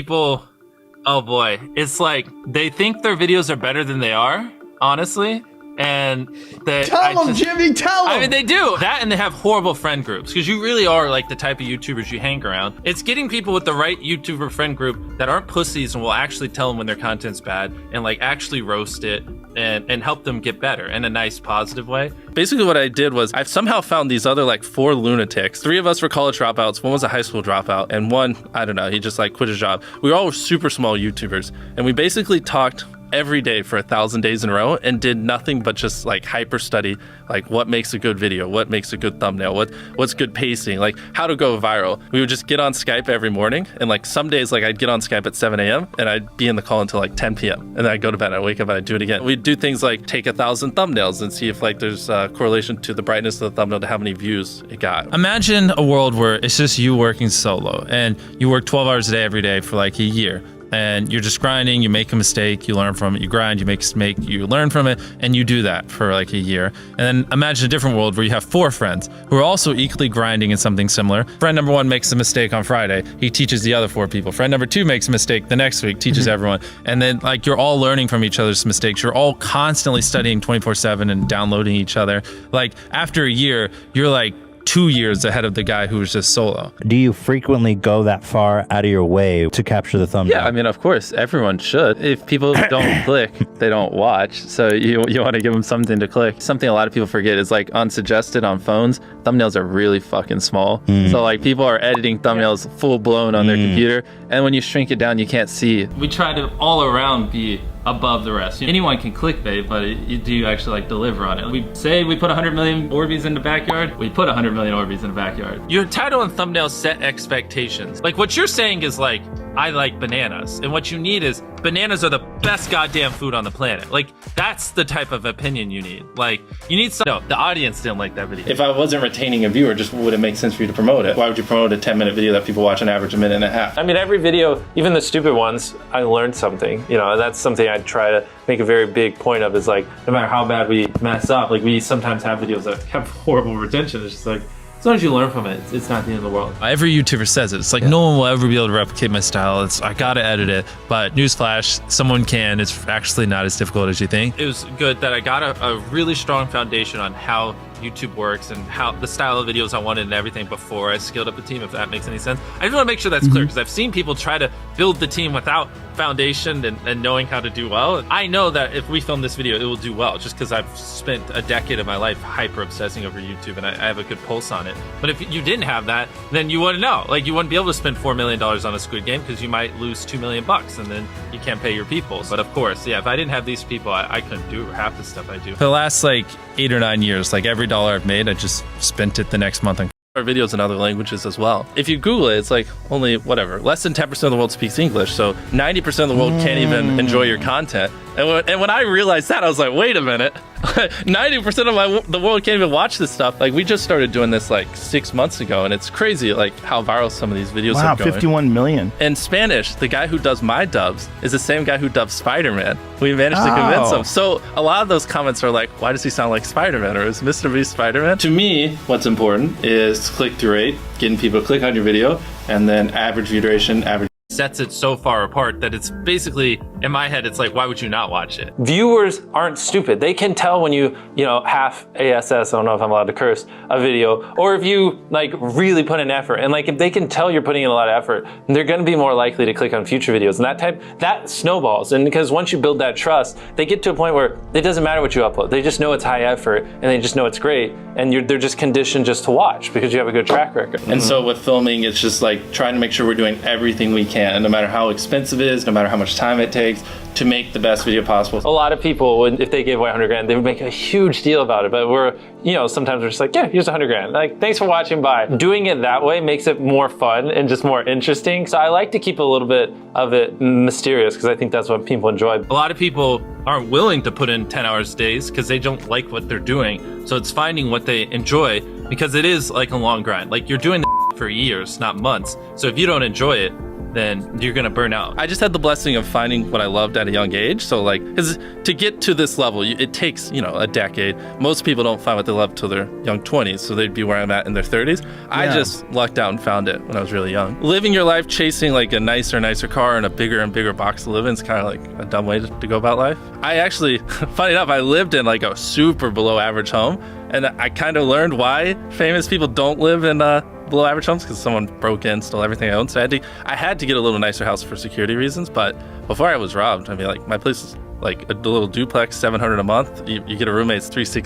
People, oh boy, it's like they think their videos are better than they are, honestly. And tell them, Jimmy, tell them. I mean, they do that, and they have horrible friend groups because you really are like the type of YouTubers you hang around. It's getting people with the right YouTuber friend group that aren't pussies and will actually tell them when their content's bad and like actually roast it and help them get better in a nice, positive way. Basically, what I did was I've somehow found these other like 4 lunatics. 3 of us were college dropouts, 1 was a high school dropout, and 1, I don't know, he just like quit his job. We all were super small YouTubers, and we basically talked every day for 1,000 days in a row and did nothing but just like hyper study like what makes a good video, what makes a good thumbnail, what's good pacing, like how to go viral. We would just get on Skype every morning, and like some days like I'd get on Skype at 7 a.m. and I'd be in the call until like 10 p.m. and then I'd go to bed and I'd wake up and I'd do it again. We'd do things like take 1,000 thumbnails and see if like there's a correlation to the brightness of the thumbnail to how many views it got. Imagine a world where it's just you working solo and you work 12 hours a day every day for like a year. And you're just grinding, you make a mistake, you learn from it, you grind, you make a mistake, you learn from it, and you do that for like a year. And then imagine a different world where you have 4 friends who are also equally grinding in something similar. Friend number 1 makes a mistake on Friday, he teaches the other 4 people. Friend number 2 makes a mistake the next week, teaches everyone. And then like you're all learning from each other's mistakes. You're all constantly studying 24/7 and downloading each other. Like after a year, you're like 2 years ahead of the guy who was just solo. Do you frequently go that far out of your way to capture the thumbnail? Yeah, I mean, of course, everyone should. If people don't click, they don't watch. So you want to give them something to click. Something a lot of people forget is like unsuggested on phones, thumbnails are really fucking small. So like people are editing thumbnails full blown on their computer, and when you shrink it down, you can't see. We try to all around be above the rest. Anyone can clickbait, but do you actually like deliver on it? We say we put 100 million Orbeez in the backyard, we put 100 million Orbeez in the backyard. Your title and thumbnail set expectations. Like what you're saying is like, I like bananas. And what you need is bananas are the best goddamn food on the planet. Like that's the type of opinion you need. Like you need some, no, the audience didn't like that video. If I wasn't retaining a viewer, just would it make sense for you to promote it? Why would you promote a 10-minute video that people watch on average a minute and a half? I mean, every video, even the stupid ones, I learned something, you know, and that's something I try to make a very big point of is like, no matter how bad we mess up, like we sometimes have videos that have horrible retention. It's just like, as long as you learn from it, it's not the end of the world. Every YouTuber says it. It's like no one will ever be able to replicate my style. I gotta edit it. But newsflash, someone can. It's actually not as difficult as you think. It was good that I got a really strong foundation on how YouTube works and how the style of videos I wanted and everything before I scaled up the team, if that makes any sense. I just want to make sure that's clear because I've seen people try to build the team without foundation and knowing how to do well. I know that if we film this video, it will do well just because I've spent a decade of my life hyper obsessing over YouTube and I have a good pulse on it. But if you didn't have that, then you wouldn't know. Like you wouldn't be able to spend $4 million on a Squid Game because you might lose $2 million and then you can't pay your people. But of course, yeah, if I didn't have these people, I couldn't do half the stuff I do. For the last like 8 or 9 years, like every dollar I've made, I just spent it the next month on Our videos in other languages as well. If you Google it, it's like only whatever, less than 10% of the world speaks English, so 90% of the world can't even enjoy your content. And when I realized that, I was like, wait a minute, 90% of the world can't even watch this stuff. Like we just started doing this like 6 months ago, and it's crazy like how viral some of these videos are going. Wow, 51 million. In Spanish, the guy who does my dubs is the same guy who dubbed Spider-Man. We managed to convince him. So a lot of those comments are like, why does he sound like Spider-Man, or is MrBeast Spider-Man? To me, what's important is click-through rate, getting people to click on your video, and then average view duration, average Sets it so far apart that it's basically, in my head, it's like, why would you not watch it? Viewers aren't stupid. They can tell when you know, half ASS, I don't know if I'm allowed to curse, a video, or if you like really put in effort. And like if they can tell you're putting in a lot of effort, they're gonna be more likely to click on future videos. And that snowballs. And because once you build that trust, they get to a point where it doesn't matter what you upload. They just know it's high effort and they just know it's great. And they're just conditioned just to watch because you have a good track record. And so with filming, it's just like trying to make sure we're doing everything we can, and no matter how expensive it is, no matter how much time it takes, to make the best video possible. A lot of people, if they gave away 100 grand, they would make a huge deal about it. But we're, you know, sometimes we're just like, yeah, here's 100 grand. Like, thanks for watching, bye. Doing it that way makes it more fun and just more interesting. So I like to keep a little bit of it mysterious because I think that's what people enjoy. A lot of people aren't willing to put in 10 hours days because they don't like what they're doing. So it's finding what they enjoy, because it is like a long grind. Like you're doing the for years, not months. So if you don't enjoy it, then you're gonna burn out. I just had the blessing of finding what I loved at a young age. So like, because to get to this level, it takes, a decade. Most people don't find what they love till their young 20s. So they'd be where I'm at in their 30s. I just lucked out and found it when I was really young. Living your life chasing like a nicer and nicer car and a bigger and bigger box to live in is kind of like a dumb way to go about life. I actually, funny enough, I lived in like a super below average home. And I kind of learned why famous people don't live in below average homes, because someone broke in, stole everything I owned. So I had to get a little nicer house for security reasons. But before I was robbed, I mean, like my place is like a little duplex, $700 a month. You get a roommate, it's $360